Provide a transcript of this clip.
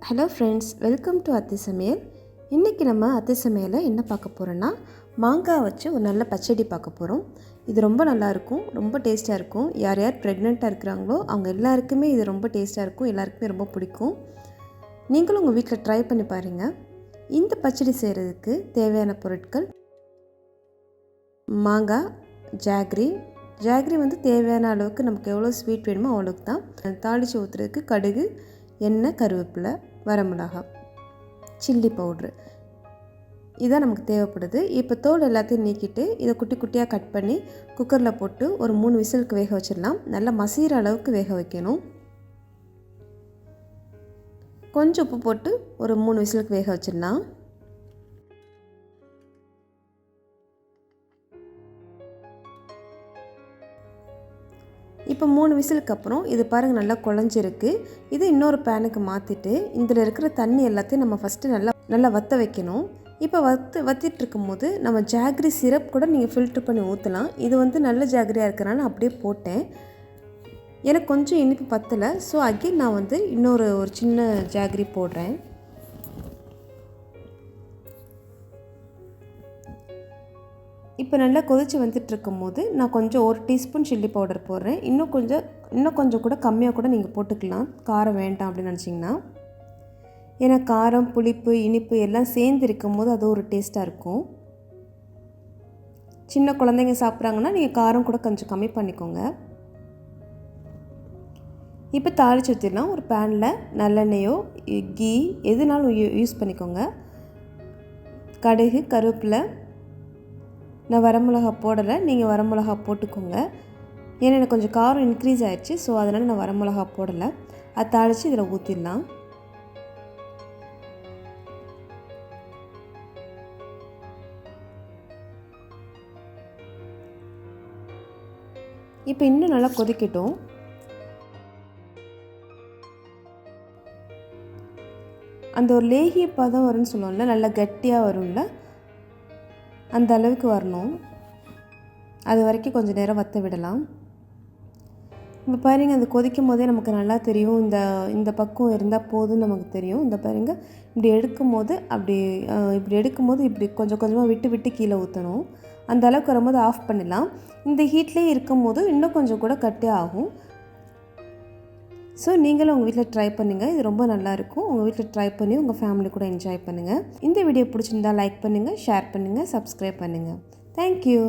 Hello friends, welcome to அத்தை சமையல். இன்றைக்கி நம்ம அத்தை சமையலில் என்ன பார்க்க போகிறோன்னா, மாங்காய் வச்சு ஒரு நல்ல பச்சடி பார்க்க போகிறோம். இது ரொம்ப நல்லாயிருக்கும், ரொம்ப டேஸ்ட்டாக இருக்கும். யார் யார் ப்ரெக்னெண்ட்டாக இருக்கிறாங்களோ அவங்க எல்லாருக்குமே இது ரொம்ப டேஸ்ட்டாக இருக்கும், எல்லாருக்குமே ரொம்ப பிடிக்கும். நீங்களும் உங்கள் வீட்டில் ட்ரை பண்ணி பாருங்கள். இந்த பச்சடி செய்கிறதுக்கு தேவையான பொருட்கள்: மாங்காய், ஜாகரி வந்து தேவையான அளவுக்கு நமக்கு எவ்வளோ ஸ்வீட் வேணுமோ அவ்வளோக்கு தான். தாளித்து ஊற்றுறதுக்கு கடுகு, எண்ணெய், கருவேப்பிலை, வரமிளகாய், சில்லி பவுட்ரு, இதான் நமக்கு தேவைப்படுது. இப்போ தோல் எல்லாத்தையும் நீக்கிட்டு இதை குட்டி குட்டியாக கட் பண்ணி குக்கரில் போட்டு ஒரு 3 விசிலுக்கு வேக வச்சிடலாம். நல்லா மசிகிற அளவுக்கு வேக வைக்கணும். கொஞ்சம் உப்பு போட்டு ஒரு 3 விசிலுக்கு வேக வச்சிடலாம். இப்போ 3 விசிலுக்கு அப்புறம் இது பாருங்கள் நல்லா குழஞ்சிருக்கு. இது இன்னொரு பேனுக்கு மாற்றிட்டு இதில் இருக்கிற தண்ணி எல்லாத்தையும் நம்ம ஃபஸ்ட்டு நல்லா வற்ற வைக்கணும். இப்போ வற்றிட்டு இருக்கும்போது நம்ம ஜாகரி சிரப் கூட நீங்கள் ஃபில்ட்ரு பண்ணி ஊற்றலாம். இது வந்து நல்ல ஜாகரியாக இருக்கிறனால அப்படியே போட்டேன். எனக்கு கொஞ்சம் இனிப்பு பத்தலை. ஸோ அகைன் நான் வந்து இன்னொரு சின்ன ஜாகரி போடுறேன். இப்போ நல்லா கொதித்து வந்துட்டுருக்கும் போது நான் கொஞ்சம் 1 டீஸ்பூன் சில்லி பவுடர் போடுறேன். இன்னும் கொஞ்சம் கூட கம்மியாக கூட நீங்கள் போட்டுக்கலாம், காரம் வேண்டாம் அப்படின்னு நினச்சிங்கன்னா. ஏன்னா காரம், புளிப்பு, இனிப்பு எல்லாம் சேர்ந்து இருக்கும் போது அது ஒரு டேஸ்ட்டாக இருக்கும். சின்ன குழந்தைங்க சாப்பிட்றாங்கன்னா நீங்கள் காரம் கூட கொஞ்சம் கம்மி பண்ணிக்கோங்க. இப்போ தாளித்து ஊற்றிடலாம். ஒரு பேனில் நல்லெண்ணெயோ கீ எதுனாலும் யூஸ் பண்ணிக்கோங்க. கடுகு, கருவேப்பிலை, நான் வரமிளகா போடலை, நீங்கள் வரமிளகா போட்டுக்கோங்க. ஏன்னா எனக்கு கொஞ்சம் காரம் இன்க்ரீஸ் ஆகிடுச்சு. ஸோ அதனால் நான் வரமிளகா போடலை. அதை தாளித்து இதில் ஊற்றிடலாம். இப்போ இன்னும் நல்லா கொதிக்கட்டும். அந்த ஒரு லேகிய பதம் வரும்னு சொல்லுவோம்ல, நல்லா கட்டியாக வரும்ல, அந்த அளவுக்கு வரணும். அது வரைக்கும் கொஞ்சம் நேரம் வற்ற விடலாம். இப்போ பாருங்கள், அது கொதிக்கும் போதே நமக்கு நல்லா தெரியும். இந்த பக்கம் இருந்தால் போதும் நமக்கு தெரியும். இந்த பாருங்கள், இப்படி எடுக்கும்போது இப்படி கொஞ்சம் கொஞ்சமாக விட்டு கீழே ஊற்றணும். அந்த அளவுக்கு வரும்போது ஆஃப் பண்ணிடலாம். இந்த ஹீட்லேயே இருக்கும்போது இன்னும் கொஞ்சம் கூட கட்டி ஆகும். ஸோ நீங்களும் உங்கள் வீட்டில் ட்ரை பண்ணுங்கள். இது ரொம்ப நல்லாயிருக்கும். உங்கள் வீட்டில் ட்ரை பண்ணி உங்கள் ஃபேமிலி கூட என்ஜாய் பண்ணுங்கள். இந்த வீடியோ பிடிச்சிருந்தால் லைக் பண்ணுங்கள், ஷேர் பண்ணுங்கள், சப்ஸ்கிரைப் பண்ணுங்கள். தேங்க்யூ.